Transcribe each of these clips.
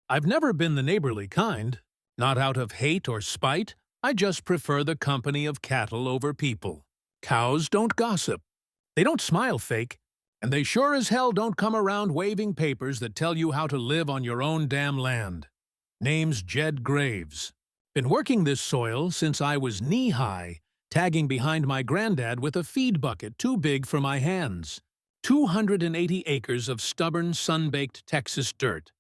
I've never been the neighborly kind. Not out of hate or spite, I just prefer the company of cattle over people. Cows don't gossip. They don't smile fake. And they sure as hell don't come around waving papers that tell you how to live on your own damn land. Name's Jed Graves. Been working this soil since I was knee-high, tagging behind my granddad with a feed bucket too big for my hands. 280 acres of stubborn, sun-baked Texas dirt.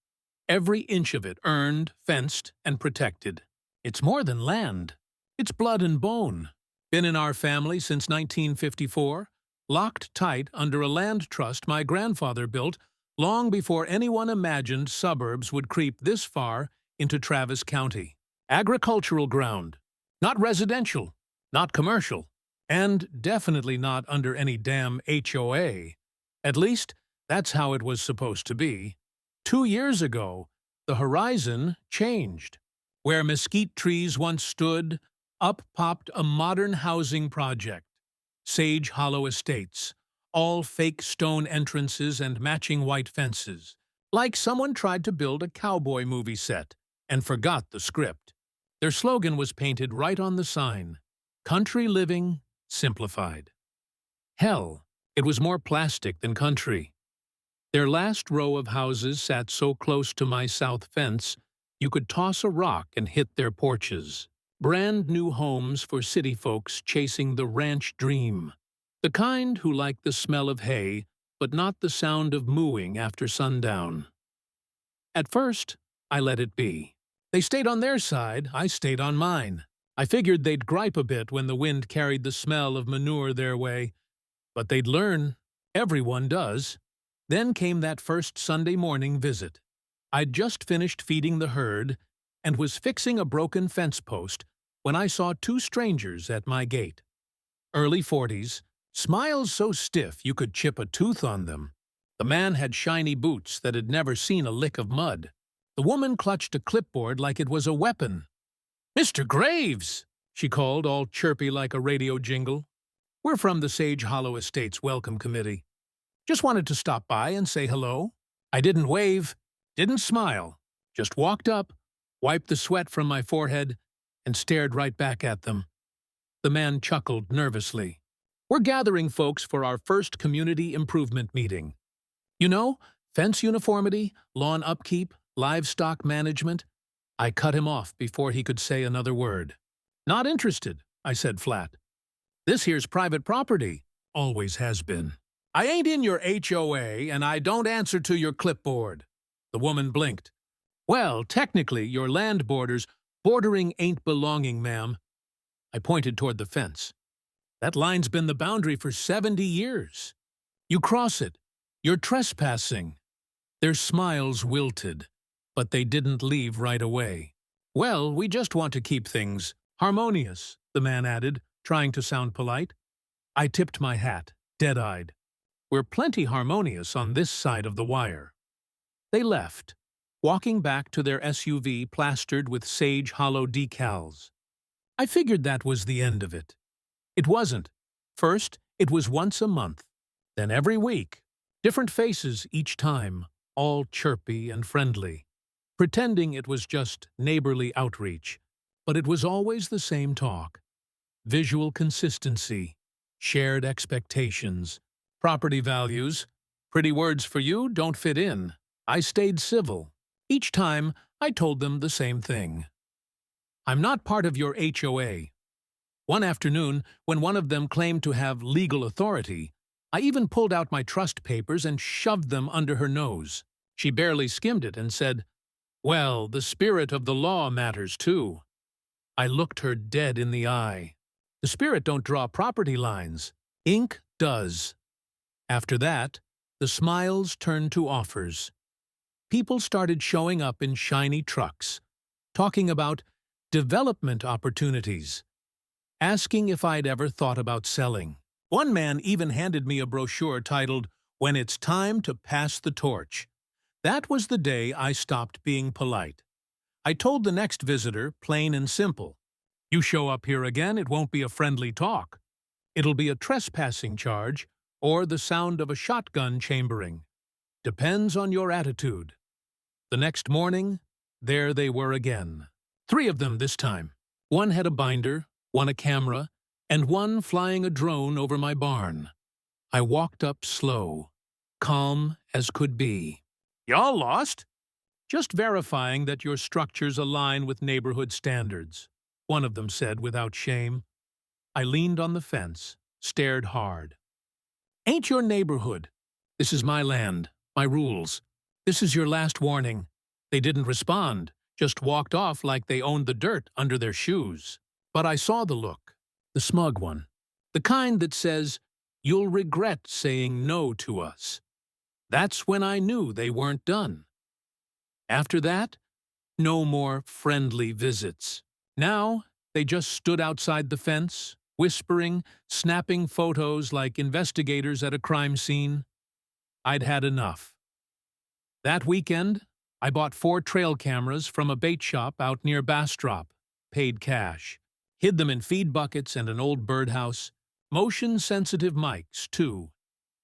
Every inch of it earned, fenced, and protected. It's more than land. It's blood and bone. Been in our family since 1954, locked tight under a land trust my grandfather built long before anyone imagined suburbs would creep this far into Travis County. Agricultural ground. Not residential. Not commercial. And definitely not under any damn HOA. At least, that's how it was supposed to be. 2 years ago, the horizon changed. Where mesquite trees once stood, up popped a modern housing project. Sage Hollow Estates, all fake stone entrances and matching white fences, like someone tried to build a cowboy movie set and forgot the script. Their slogan was painted right on the sign: Country Living Simplified. Hell, it was more plastic than country. Their last row of houses sat so close to my south fence, you could toss a rock and hit their porches. Brand new homes for city folks chasing the ranch dream. The kind who like the smell of hay, but not the sound of mooing after sundown. At first, I let it be. They stayed on their side, I stayed on mine. I figured they'd gripe a bit when the wind carried the smell of manure their way. But they'd learn. Everyone does. Then came that first Sunday morning visit. I'd just finished feeding the herd and was fixing a broken fence post when I saw 2 strangers at my gate. Early 40s, smiles so stiff you could chip a tooth on them. The man had shiny boots that had never seen a lick of mud. The woman clutched a clipboard like it was a weapon. "Mr. Graves!" she called, all chirpy like a radio jingle. "We're from the Sage Hollow Estates Welcome Committee. Just wanted to stop by and say hello." I didn't wave, didn't smile, just walked up, wiped the sweat from my forehead, and stared right back at them. The man chuckled nervously. "We're gathering folks for our first community improvement meeting. You know, fence uniformity, lawn upkeep, livestock management." I cut him off before he could say another word. "Not interested," I said flat. "This here's private property. Always has been. I ain't in your HOA, and I don't answer to your clipboard." The woman blinked. "Well, technically, your land bordering ain't belonging, ma'am." I pointed toward the fence. "That line's been the boundary for 70 years. You cross it. You're trespassing." Their smiles wilted, but they didn't leave right away. "Well, we just want to keep things harmonious," the man added, trying to sound polite. I tipped my hat, dead-eyed. "We're plenty harmonious on this side of the wire." They left, walking back to their SUV plastered with Sage Hollow decals. I figured that was the end of it. It wasn't. First, it was once a month. Then every week. Different faces each time, all chirpy and friendly. Pretending it was just neighborly outreach. But it was always the same talk. Visual consistency, shared expectations, property values. Pretty words for you don't fit in. I stayed civil. Each time, I told them the same thing. "I'm not part of your HOA." One afternoon, when one of them claimed to have legal authority, I even pulled out my trust papers and shoved them under her nose. She barely skimmed it and said, "Well, the spirit of the law matters too." I looked her dead in the eye. The spirit don't draw property lines. Ink does. After that, the smiles turned to offers. People started showing up in shiny trucks, talking about development opportunities, asking if I'd ever thought about selling. One man even handed me a brochure titled, "When It's Time to Pass the Torch." That was the day I stopped being polite. I told the next visitor, plain and simple, "You show up here again, it won't be a friendly talk. It'll be a trespassing charge or the sound of a shotgun chambering. Depends on your attitude." The next morning, There they were again. 3 of them this time. One had a binder, one a camera, and one flying a drone over my barn. I walked up slow, calm as could be. "Y'all lost?" "Just verifying that your structures align with neighborhood standards," one of them said without shame. I leaned on the fence, stared hard. "Ain't your neighborhood. This is my land, my rules. This is your last warning." They didn't respond, just walked off like they owned the dirt under their shoes. But I saw the look, the smug one, the kind that says, "You'll regret saying no to us." That's when I knew they weren't done. After that, no more friendly visits. Now, they just stood outside the fence, whispering, snapping photos like investigators at a crime scene. I'd had enough. That weekend, I bought 4 trail cameras from a bait shop out near Bastrop, paid cash, hid them in feed buckets and an old birdhouse, motion-sensitive mics, too,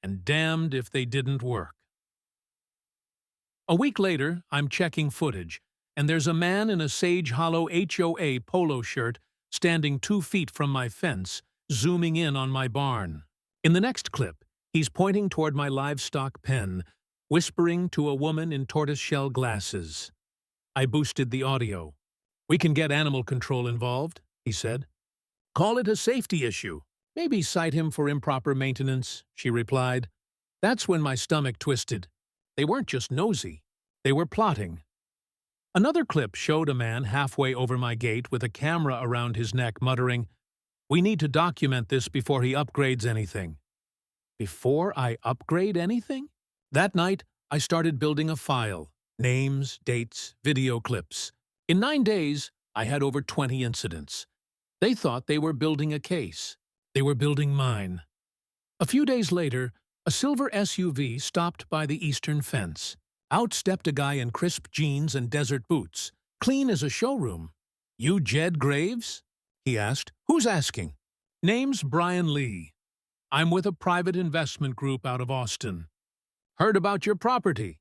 and damned if they didn't work. A week later, I'm checking footage, and there's a man in a Sage Hollow HOA polo shirt standing 2 feet from my fence, zooming in on my barn. In the next clip, he's pointing toward my livestock pen, whispering to a woman in tortoiseshell glasses. I boosted the audio. "We can get animal control involved," he said. "Call it a safety issue. Maybe cite him for improper maintenance," she replied. That's when my stomach twisted. They weren't just nosy. They were plotting. Another clip showed a man halfway over my gate with a camera around his neck muttering, "We need to document this before he upgrades anything." Before I upgrade anything? That night, I started building a file. Names, dates, video clips. In 9 days, I had over 20 incidents. They thought they were building a case. They were building mine. A few days later, a silver SUV stopped by the eastern fence. Out stepped a guy in crisp jeans and desert boots, clean as a showroom. "You Jed Graves?" he asked. "Who's asking?" "Name's Brian Lee. I'm with a private investment group out of Austin. Heard about your property.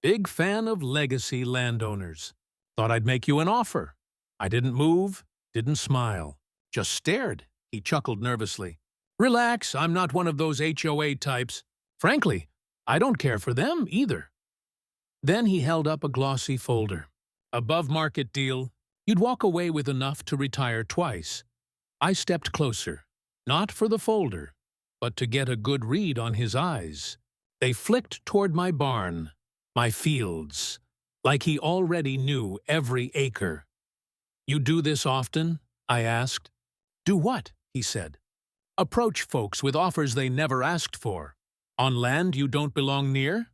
Big fan of legacy landowners. Thought I'd make you an offer." I didn't move, didn't smile. Just stared. He chuckled nervously. "Relax, I'm not one of those HOA types. Frankly, I don't care for them either." Then he held up a glossy folder. "Above-market deal. You'd walk away with enough to retire twice." I stepped closer, not for the folder, but to get a good read on his eyes. They flicked toward my barn, my fields, like he already knew every acre. "You do this often?" I asked. "Do what?" he said. "Approach folks with offers they never asked for. On land you don't belong near?"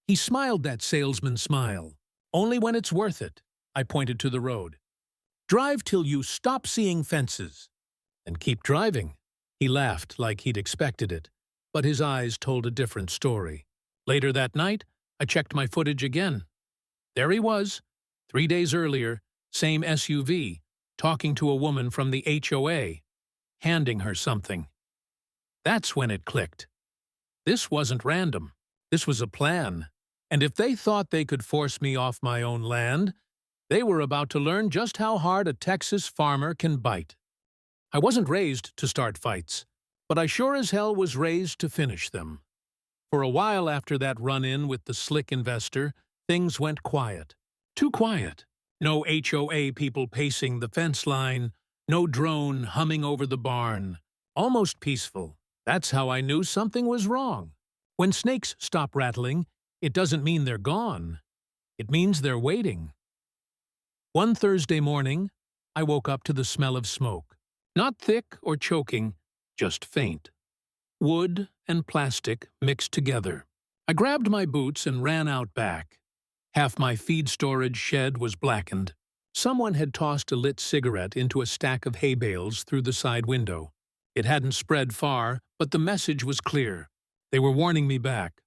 He smiled that salesman smile. "Only when it's worth it." I pointed to the road. "Drive till you stop seeing fences. And keep driving." He laughed like he'd expected it, but his eyes told a different story. Later that night, I checked my footage again. There he was, 3 days earlier, same SUV, talking to a woman from the HOA, handing her something. That's when it clicked. This wasn't random. This was a plan. And if they thought they could force me off my own land, they were about to learn just how hard a Texas farmer can bite. I wasn't raised to start fights, but I sure as hell was raised to finish them. For a while after that run-in with the slick investor, things went quiet. Too quiet. No HOA people pacing the fence line, no drone humming over the barn. Almost peaceful. That's how I knew something was wrong. When snakes stop rattling, it doesn't mean they're gone. It means they're waiting. One Thursday morning, I woke up to the smell of smoke. Not thick or choking, just faint. Wood and plastic mixed together. I grabbed my boots and ran out back. Half my feed storage shed was blackened. Someone had tossed a lit cigarette into a stack of hay bales through the side window. It hadn't spread far, but the message was clear. They were warning me back.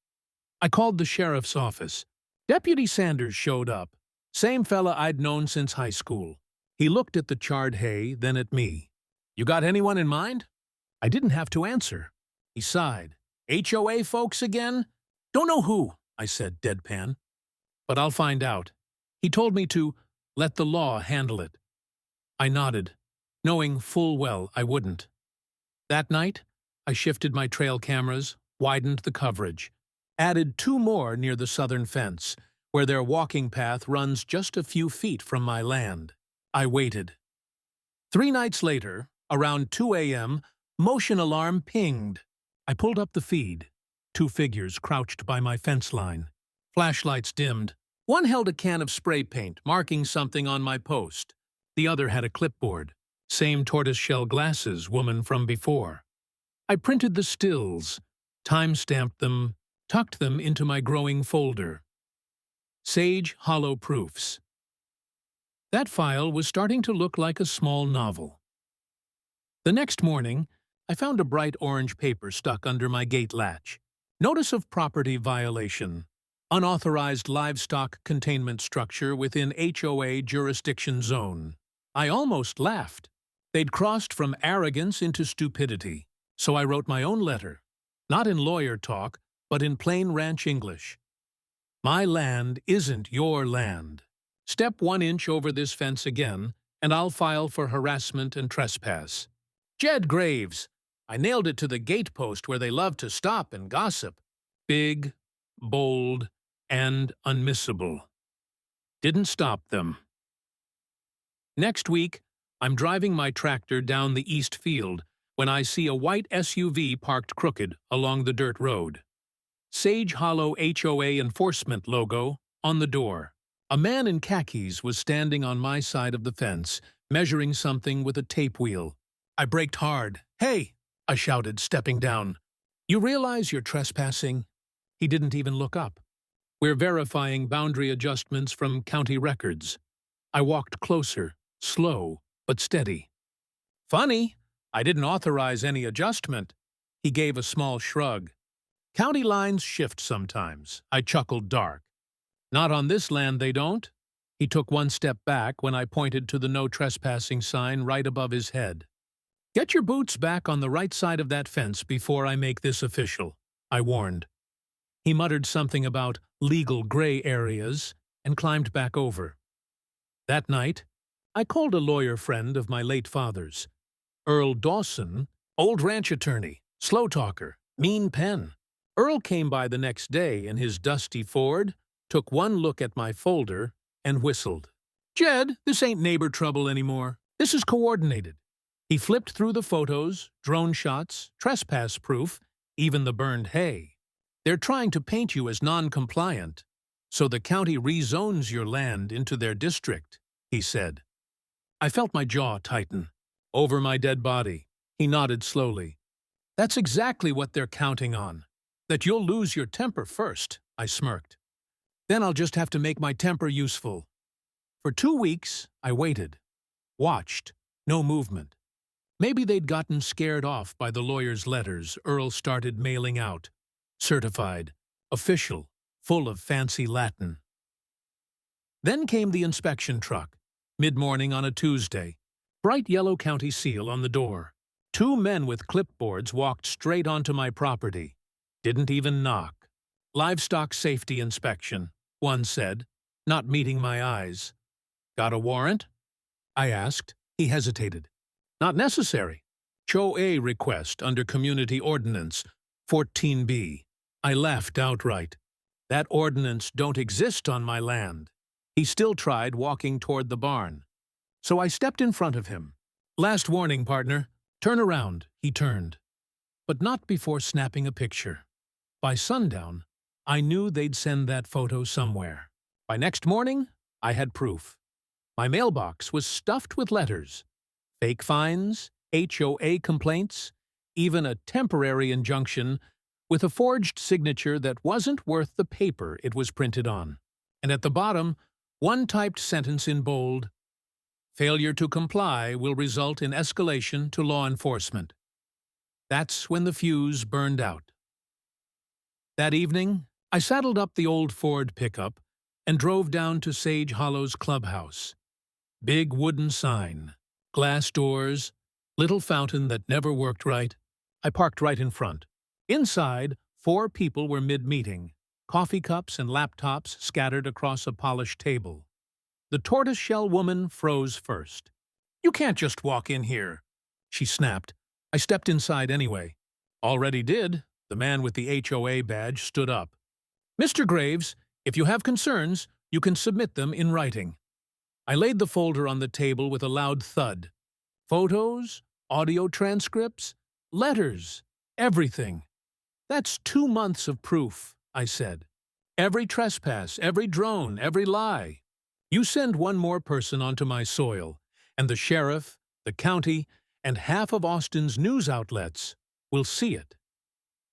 I called the sheriff's office. Deputy Sanders showed up. Same fella I'd known since high school. He looked at the charred hay, then at me. "You got anyone in mind?" I didn't have to answer. He sighed. "HOA folks again?" "Don't know who," I said deadpan. "But I'll find out." He told me to let the law handle it. I nodded, knowing full well I wouldn't. That night, I shifted my trail cameras, widened the coverage, added 2 more near the southern fence, where their walking path runs just a few feet from my land. I waited. 3 nights later, around 2 a.m., motion alarm pinged. I pulled up the feed. 2 figures crouched by my fence line. Flashlights dimmed. One held a can of spray paint, marking something on my post. The other had a clipboard. Same tortoiseshell glasses woman from before. I printed the stills, time-stamped them, tucked them into my growing folder. Sage Hollow Proofs. That file was starting to look like a small novel. The next morning, I found a bright orange paper stuck under my gate latch. Notice of property violation. Unauthorized livestock containment structure within HOA jurisdiction zone. I almost laughed. They'd crossed from arrogance into stupidity, so I wrote my own letter, not in lawyer talk, but in plain ranch English. My land isn't your land. Step 1 inch over this fence again, and I'll file for harassment and trespass. Jed Graves. I nailed it to the gatepost where they love to stop and gossip. Big, bold, and unmissable. Didn't stop them. Next week, I'm driving my tractor down the east field when I see a white SUV parked crooked along the dirt road. Sage Hollow HOA enforcement logo on the door. A man in khakis was standing on my side of the fence, measuring something with a tape wheel. I braked hard. "Hey!" I shouted, stepping down. "You realize you're trespassing?" He didn't even look up. "We're verifying boundary adjustments from county records." I walked closer, slow but steady. "Funny, I didn't authorize any adjustment." He gave a small shrug. "County lines shift sometimes." I chuckled dark. "Not on this land, they don't." He took 1 step back when I pointed to the no trespassing sign right above his head. "Get your boots back on the right side of that fence before I make this official," I warned. He muttered something about legal gray areas and climbed back over. That night, I called a lawyer friend of my late father's. Earl Dawson, old ranch attorney, slow talker, mean pen. Earl came by the next day in his dusty Ford, took 1 look at my folder, and whistled. "Jed, this ain't neighbor trouble anymore. This is coordinated." He flipped through the photos, drone shots, trespass proof, even the burned hay. "They're trying to paint you as non-compliant, so the county rezones your land into their district," he said. I felt my jaw tighten. "Over my dead body." He nodded slowly. "That's exactly what they're counting on. That you'll lose your temper first," I smirked. "Then I'll just have to make my temper useful." For 2 weeks, I waited. Watched. No movement. Maybe they'd gotten scared off by the lawyer's letters Earl started mailing out. Certified. Official. Full of fancy Latin. Then came the inspection truck. Mid-morning on a Tuesday. Bright yellow county seal on the door. 2 men with clipboards walked straight onto my property. Didn't even knock. "Livestock safety inspection," one said, not meeting my eyes. "Got a warrant?" I asked. He hesitated. "Not necessary. HOA request under Community Ordinance 14B. I laughed outright. That ordinance don't exist on my land. He still tried walking toward the barn. So I stepped in front of him. "Last warning, partner. Turn around." He turned. But not before snapping a picture. By sundown, I knew they'd send that photo somewhere. By next morning, I had proof. My mailbox was stuffed with letters. Fake fines, HOA complaints, even a temporary injunction with a forged signature that wasn't worth the paper it was printed on. And at the bottom, 1 typed sentence in bold: "Failure to comply will result in escalation to law enforcement." That's when the fuse burned out. That evening, I saddled up the old Ford pickup and drove down to Sage Hollow's clubhouse. Big wooden sign, glass doors, little fountain that never worked right. I parked right in front. Inside, 4 people were mid-meeting, coffee cups and laptops scattered across a polished table. The tortoiseshell woman froze first. "You can't just walk in here," she snapped. I stepped inside anyway. "Already did." The man with the HOA badge stood up. "Mr. Graves, if you have concerns, you can submit them in writing." I laid the folder on the table with a loud thud. Photos, audio transcripts, letters, everything. "That's 2 months of proof," I said. "Every trespass, every drone, every lie. You send one more person onto my soil, and the sheriff, the county, and half of Austin's news outlets will see it."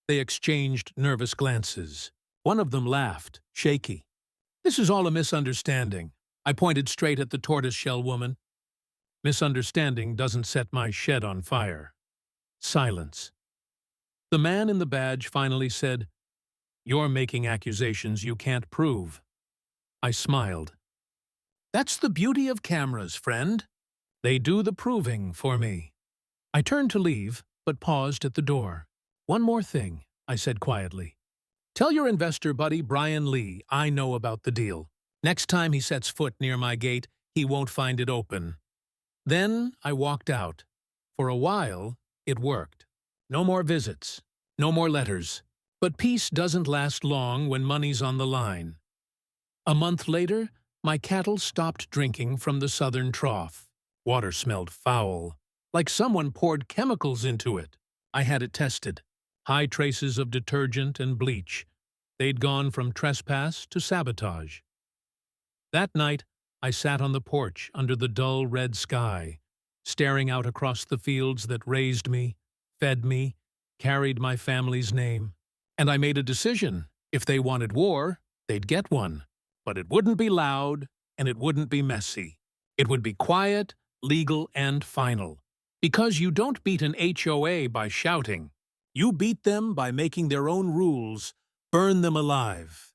They exchanged nervous glances. One of them laughed, shaky. "This is all a misunderstanding." I pointed straight at the tortoiseshell woman. "Misunderstanding doesn't set my shed on fire." Silence. The man in the badge finally said, "You're making accusations you can't prove." I smiled. "That's the beauty of cameras, friend. They do the proving for me." I turned to leave, but paused at the door. "One more thing," I said quietly. "Tell your investor buddy Brian Lee I know about the deal. Next time he sets foot near my gate, he won't find it open." Then I walked out. For a while, it worked. No more visits, no more letters. But peace doesn't last long when money's on the line. A month later, my cattle stopped drinking from the southern trough. Water smelled foul, like someone poured chemicals into it. I had it tested. High traces of detergent and bleach. They'd gone from trespass to sabotage. That night, I sat on the porch under the dull red sky, staring out across the fields that raised me, fed me, carried my family's name. And I made a decision. If they wanted war, they'd get one. But it wouldn't be loud, and it wouldn't be messy. It would be quiet, legal, and final. Because you don't beat an HOA by shouting. You beat them by making their own rules, burn them alive.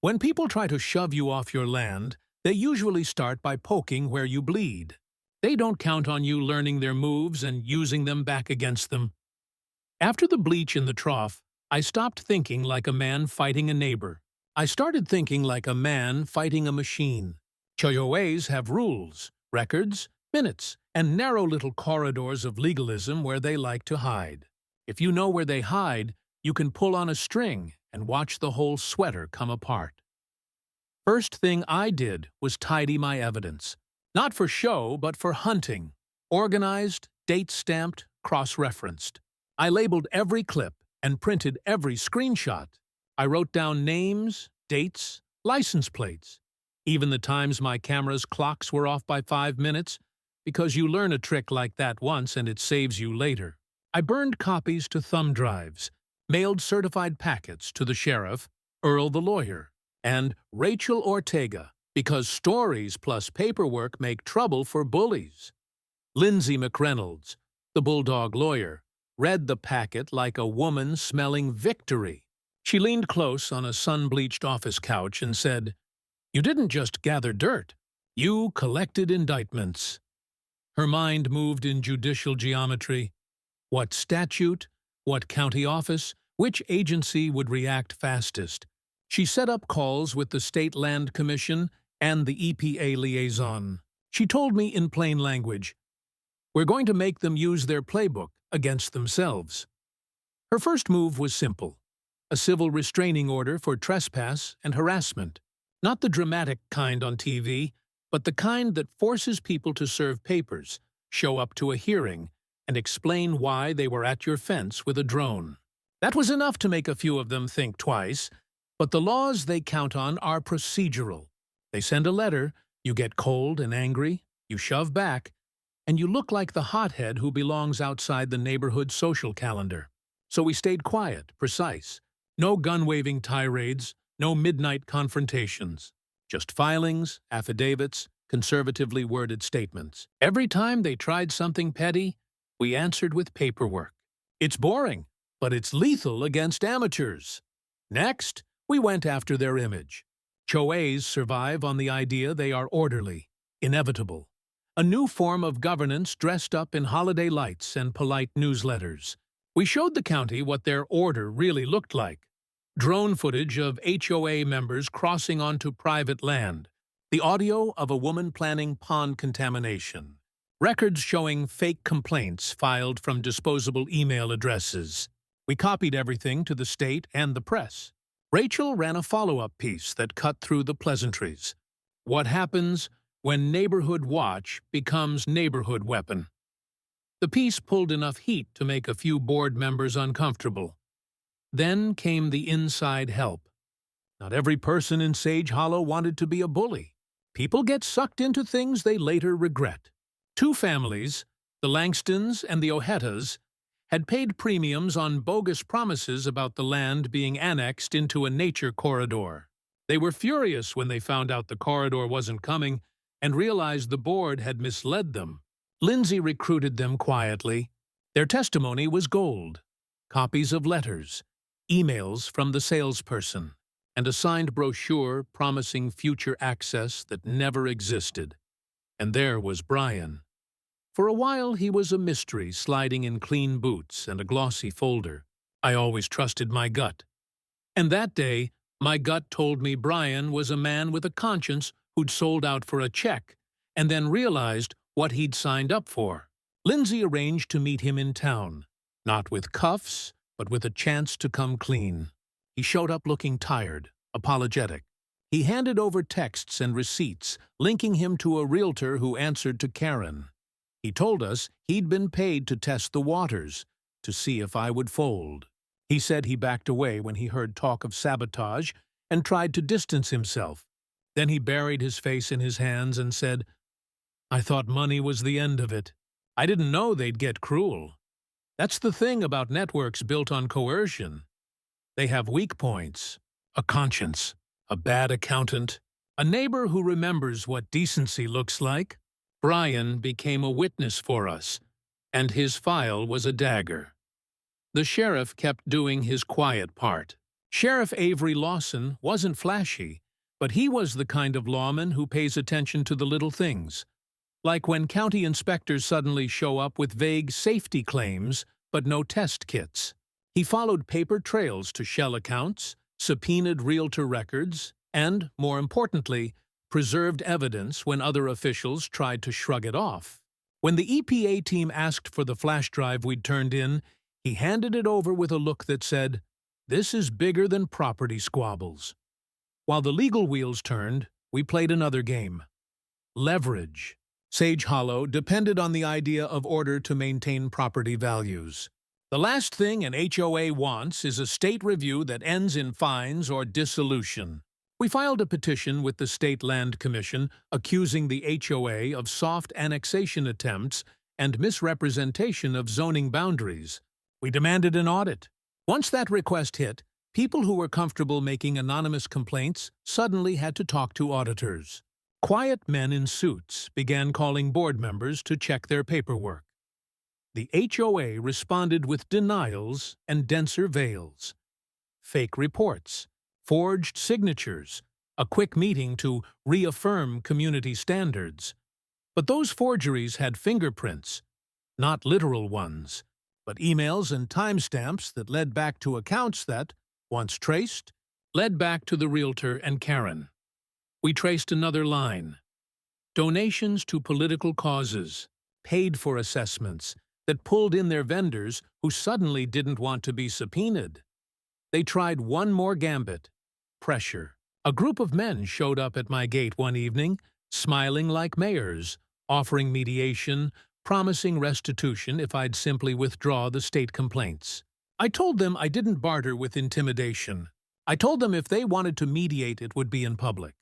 When people try to shove you off your land, they usually start by poking where you bleed. They don't count on you learning their moves and using them back against them. After the bleach in the trough, I stopped thinking like a man fighting a neighbor. I started thinking like a man fighting a machine. HOAs have rules, records, minutes, and narrow little corridors of legalism where they like to hide. If you know where they hide, you can pull on a string and watch the whole sweater come apart. First thing I did was tidy my evidence. Not for show, but for hunting. Organized, date-stamped, cross-referenced. I labeled every clip and printed every screenshot. I wrote down names, dates, license plates, even the times my camera's clocks were off by 5 minutes, because you learn a trick like that once and it saves you later. I burned copies to thumb drives, mailed certified packets to the sheriff, Earl the lawyer, and Rachel Ortega, because stories plus paperwork make trouble for bullies. Lindsay McReynolds, the bulldog lawyer, read the packet like a woman smelling victory. She leaned close on a sun-bleached office couch and said, "You didn't just gather dirt. You collected indictments." Her mind moved in judicial geometry. What statute? What county office? Which agency would react fastest? She set up calls with the State Land Commission and the EPA liaison. She told me in plain language, "We're going to make them use their playbook against themselves." Her first move was simple. A civil restraining order for trespass and harassment. Not the dramatic kind on TV, but the kind that forces people to serve papers, show up to a hearing, and explain why they were at your fence with a drone. That was enough to make a few of them think twice, but the laws they count on are procedural. They send a letter, you get cold and angry, you shove back, and you look like the hothead who belongs outside the neighborhood social calendar. So we stayed quiet, precise. No gun-waving tirades, no midnight confrontations. Just filings, affidavits, conservatively worded statements. Every time they tried something petty, we answered with paperwork. It's boring, but it's lethal against amateurs. Next, we went after their image. HOAs survive on the idea they are orderly, inevitable. A new form of governance dressed up in holiday lights and polite newsletters. We showed the county what their order really looked like. Drone footage of HOA members crossing onto private land, The audio of a woman planning pond contamination. Records showing fake complaints filed from disposable email addresses. We copied everything to the state and the press. Rachel ran a follow-up piece that cut through the pleasantries. What happens when neighborhood watch becomes neighborhood weapon? The piece pulled enough heat to make a few board members uncomfortable. Then came the inside help. Not every person in Sage Hollow wanted to be a bully. People get sucked into things they later regret. Two families, the Langstons and the Ohetas, had paid premiums on bogus promises about the land being annexed into a nature corridor. They were furious when they found out the corridor wasn't coming and realized the board had misled them. Lindsay recruited them quietly. Their testimony was gold. Copies of letters, emails from the salesperson, and a signed brochure promising future access that never existed. And there was Brian. For a while he was a mystery, sliding in clean boots and a glossy folder. I always trusted my gut. And that day, my gut told me Brian was a man with a conscience who'd sold out for a check and then realized what he'd signed up for. Lindsay arranged to meet him in town, not with cuffs, but with a chance to come clean. He showed up looking tired, apologetic. He handed over texts and receipts, linking him to a realtor who answered to Karen. He told us he'd been paid to test the waters, to see if I would fold. He said he backed away when he heard talk of sabotage and tried to distance himself. Then he buried his face in his hands and said, "I thought money was the end of it. I didn't know they'd get cruel." That's the thing about networks built on coercion. They have weak points, a conscience, a bad accountant, a neighbor who remembers what decency looks like. Brian became a witness for us, and his file was a dagger. The sheriff kept doing his quiet part. Sheriff Avery Lawson wasn't flashy, but he was the kind of lawman who pays attention to the little things. Like when county inspectors suddenly show up with vague safety claims, but no test kits. He followed paper trails to shell accounts, subpoenaed realtor records, and, more importantly, preserved evidence when other officials tried to shrug it off. When the EPA team asked for the flash drive we'd turned in, he handed it over with a look that said, "This is bigger than property squabbles." While the legal wheels turned, we played another game. Leverage. Sage Hollow depended on the idea of order to maintain property values. The last thing an HOA wants is a state review that ends in fines or dissolution. We filed a petition with the State Land Commission accusing the HOA of soft annexation attempts and misrepresentation of zoning boundaries. We demanded an audit. Once that request hit, people who were comfortable making anonymous complaints suddenly had to talk to auditors. Quiet men in suits began calling board members to check their paperwork. The HOA responded with denials and denser veils. Fake reports, forged signatures, a quick meeting to reaffirm community standards. But those forgeries had fingerprints, not literal ones, but emails and timestamps that led back to accounts that, once traced, led back to the realtor and Karen. We traced another line. Donations to political causes, paid for assessments that pulled in their vendors who suddenly didn't want to be subpoenaed. They tried one more gambit. Pressure. A group of men showed up at my gate one evening, smiling like mayors, offering mediation, promising restitution if I'd simply withdraw the state complaints. I told them I didn't barter with intimidation. I told them if they wanted to mediate, it would be in public,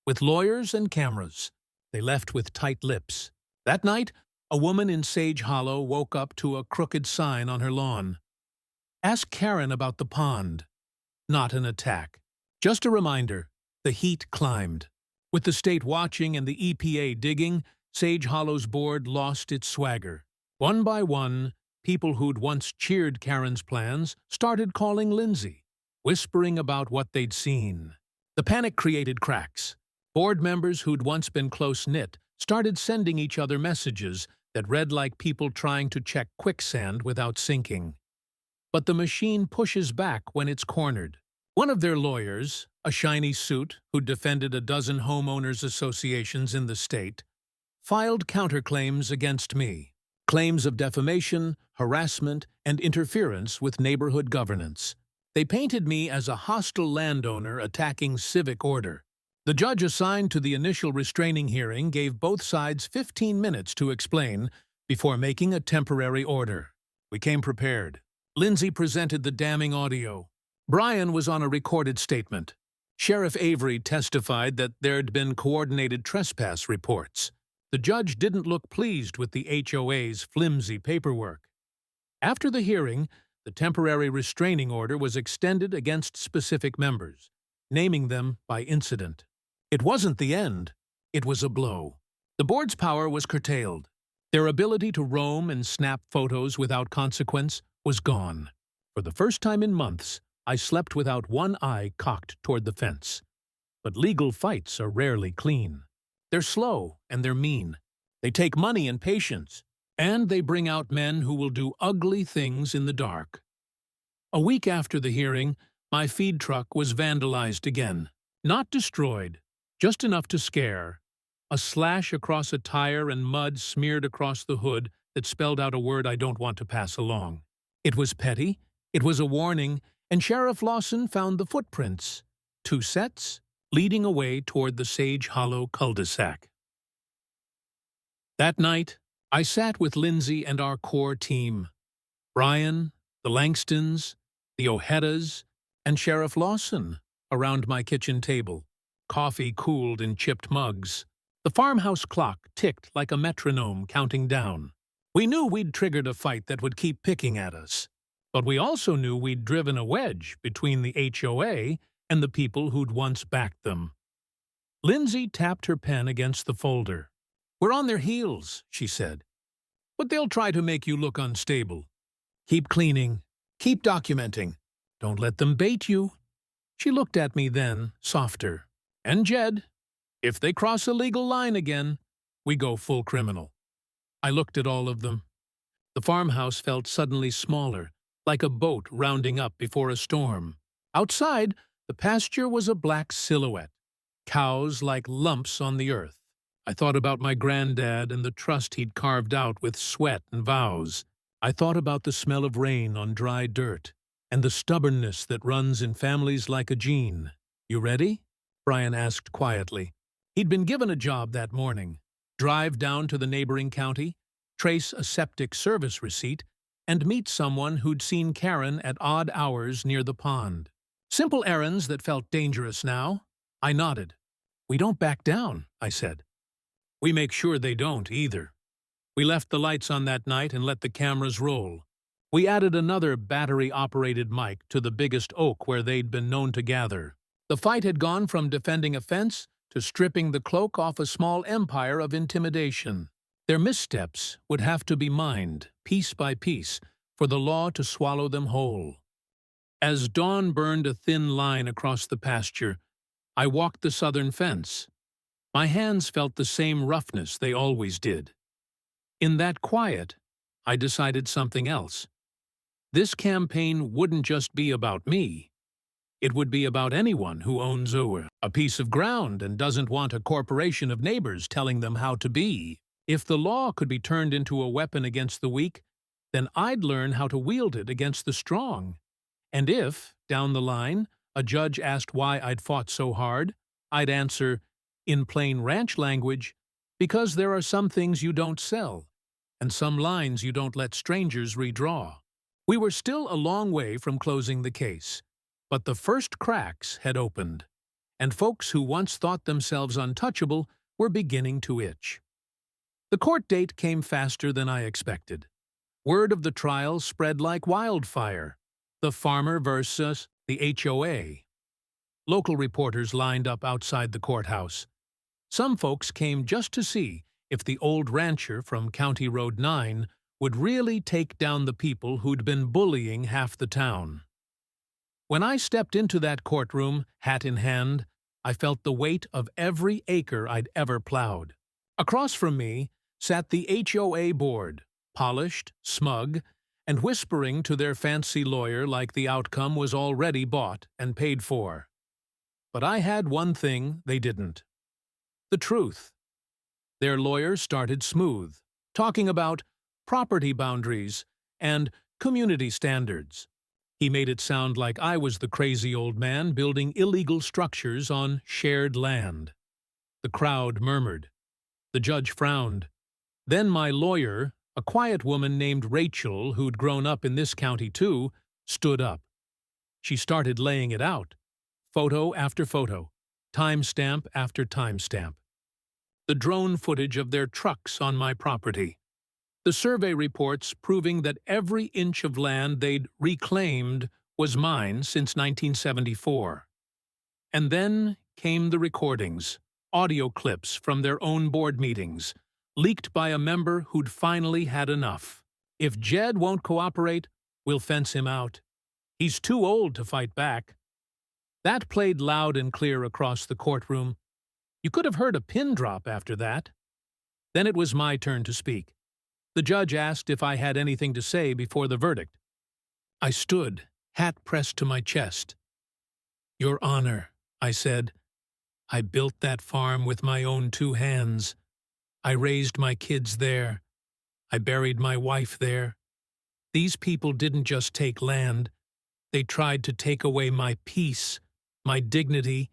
with lawyers and cameras. They left with tight lips. That night, a woman in Sage Hollow woke up to a crooked sign on her lawn. Ask Karen about the pond. Not an attack. Just a reminder, the heat climbed. With the state watching and the EPA digging, Sage Hollow's board lost its swagger. One by one, people who'd once cheered Karen's plans started calling Lindsay, whispering about what they'd seen. The panic created cracks. Board members who'd once been close-knit started sending each other messages that read like people trying to check quicksand without sinking. But the machine pushes back when it's cornered. One of their lawyers, a shiny suit who'd defended a dozen homeowners associations in the state, filed counterclaims against me. Claims of defamation, harassment, and interference with neighborhood governance. They painted me as a hostile landowner attacking civic order. The judge assigned to the initial restraining hearing gave both sides 15 minutes to explain before making a temporary order. We came prepared. Lindsay presented the damning audio. Brian was on a recorded statement. Sheriff Avery testified that there'd been coordinated trespass reports. The judge didn't look pleased with the HOA's flimsy paperwork. After the hearing, the temporary restraining order was extended against specific members, naming them by incident. It wasn't the end. It was a blow. The board's power was curtailed. Their ability to roam and snap photos without consequence was gone. For the first time in months, I slept without one eye cocked toward the fence. But legal fights are rarely clean. They're slow and they're mean. They take money and patience, and they bring out men who will do ugly things in the dark. A week after the hearing, my feed truck was vandalized again. Not destroyed, just enough to scare. A slash across a tire and mud smeared across the hood that spelled out a word I don't want to pass along. It was petty, it was a warning, and Sheriff Lawson found the footprints. 2 sets, leading away toward the Sage Hollow cul-de-sac. That night, I sat with Lindsay and our core team. Brian, the Langstons, the Ojedas, and Sheriff Lawson around my kitchen table. Coffee cooled in chipped mugs. The farmhouse clock ticked like a metronome counting down. We knew we'd triggered a fight that would keep picking at us. But we also knew we'd driven a wedge between the HOA and the people who'd once backed them. Lindsay tapped her pen against the folder. "We're on their heels," she said. "But they'll try to make you look unstable. Keep cleaning. Keep documenting. Don't let them bait you." She looked at me then, softer. "And Jed, if they cross a legal line again, we go full criminal." I looked at all of them. The farmhouse felt suddenly smaller, like a boat rounding up before a storm. Outside, the pasture was a black silhouette, cows like lumps on the earth. I thought about my granddad and the trust he'd carved out with sweat and vows. I thought about the smell of rain on dry dirt, and the stubbornness that runs in families like a gene. "You ready?" Brian asked quietly. He'd been given a job that morning. Drive down to the neighboring county, trace a septic service receipt, and meet someone who'd seen Karen at odd hours near the pond. Simple errands that felt dangerous now. I nodded. "We don't back down," I said. "We make sure they don't, either." We left the lights on that night and let the cameras roll. We added another battery-operated mic to the biggest oak where they'd been known to gather. The fight had gone from defending a fence to stripping the cloak off a small empire of intimidation. Their missteps would have to be mined, piece by piece, for the law to swallow them whole. As dawn burned a thin line across the pasture, I walked the southern fence. My hands felt the same roughness they always did. In that quiet, I decided something else. This campaign wouldn't just be about me. It would be about anyone who owns a piece of ground and doesn't want a corporation of neighbors telling them how to be. If the law could be turned into a weapon against the weak, then I'd learn how to wield it against the strong. And if, down the line, a judge asked why I'd fought so hard, I'd answer, in plain ranch language, because there are some things you don't sell, and some lines you don't let strangers redraw. We were still a long way from closing the case, but the first cracks had opened, and folks who once thought themselves untouchable were beginning to itch. The court date came faster than I expected. Word of the trial spread like wildfire. The farmer versus the HOA. Local reporters lined up outside the courthouse. Some folks came just to see if the old rancher from County Road 9 would really take down the people who'd been bullying half the town. When I stepped into that courtroom, hat in hand, I felt the weight of every acre I'd ever plowed. Across from me sat the HOA board, polished, smug, and whispering to their fancy lawyer like the outcome was already bought and paid for. But I had one thing they didn't: the truth. Their lawyer started smooth, talking about property boundaries and community standards. He made it sound like I was the crazy old man building illegal structures on shared land. The crowd murmured. The judge frowned. Then my lawyer, a quiet woman named Rachel, who'd grown up in this county too, stood up. She started laying it out, photo after photo, timestamp after timestamp. The drone footage of their trucks on my property. The survey reports proving that every inch of land they'd reclaimed was mine since 1974. And then came the recordings, audio clips from their own board meetings, leaked by a member who'd finally had enough. If Jed won't cooperate, we'll fence him out. He's too old to fight back. That played loud and clear across the courtroom. You could have heard a pin drop after that. Then it was my turn to speak. The judge asked if I had anything to say before the verdict. I stood, hat pressed to my chest. "Your Honor," I said, "I built that farm with my own 2 hands. I raised my kids there. I buried my wife there. These people didn't just take land. They tried to take away my peace, my dignity,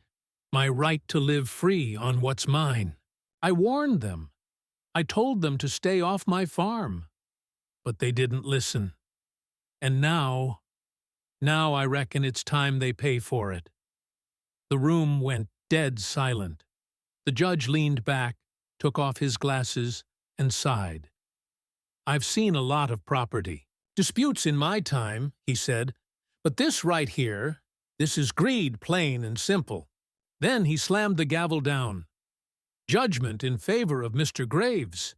my right to live free on what's mine. I warned them. I told them to stay off my farm. But they didn't listen. And now I reckon it's time they pay for it." The room went dead silent. The judge leaned back, took off his glasses, and sighed. "I've seen a lot of property disputes in my time," he said, "but this right here, this is greed, plain and simple." Then he slammed the gavel down. Judgment in favor of Mr. Graves.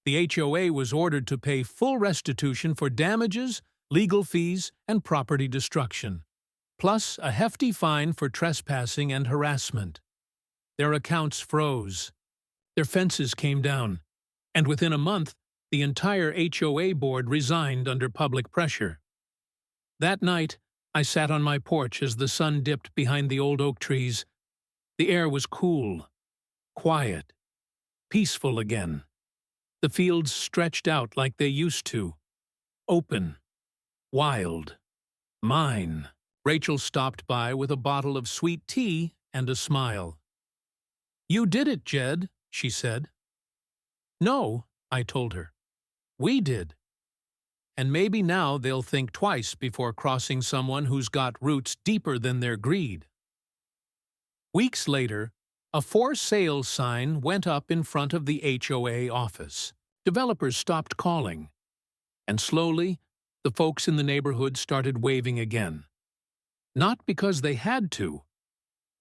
The HOA was ordered to pay full restitution for damages, legal fees, and property destruction, plus a hefty fine for trespassing and harassment. Their accounts froze. Their fences came down, and within a month, the entire HOA board resigned under public pressure. That night, I sat on my porch as the sun dipped behind the old oak trees. The air was cool, quiet, peaceful again. The fields stretched out like they used to. Open, wild, mine. Rachel stopped by with a bottle of sweet tea and a smile. "You did it, Jed," she said. "No," I told her. "We did. And maybe now they'll think twice before crossing someone who's got roots deeper than their greed." Weeks later, a for sale sign went up in front of the HOA office. Developers stopped calling. And slowly, the folks in the neighborhood started waving again. Not because they had to,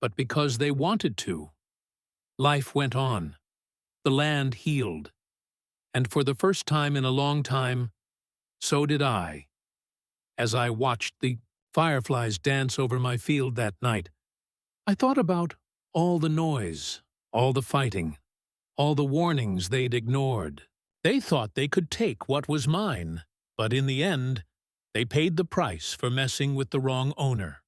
but because they wanted to. Life went on. The land healed. And for the first time in a long time, so did I. As I watched the fireflies dance over my field that night, I thought about all the noise, all the fighting, all the warnings they'd ignored. They thought they could take what was mine, but in the end, they paid the price for messing with the wrong owner.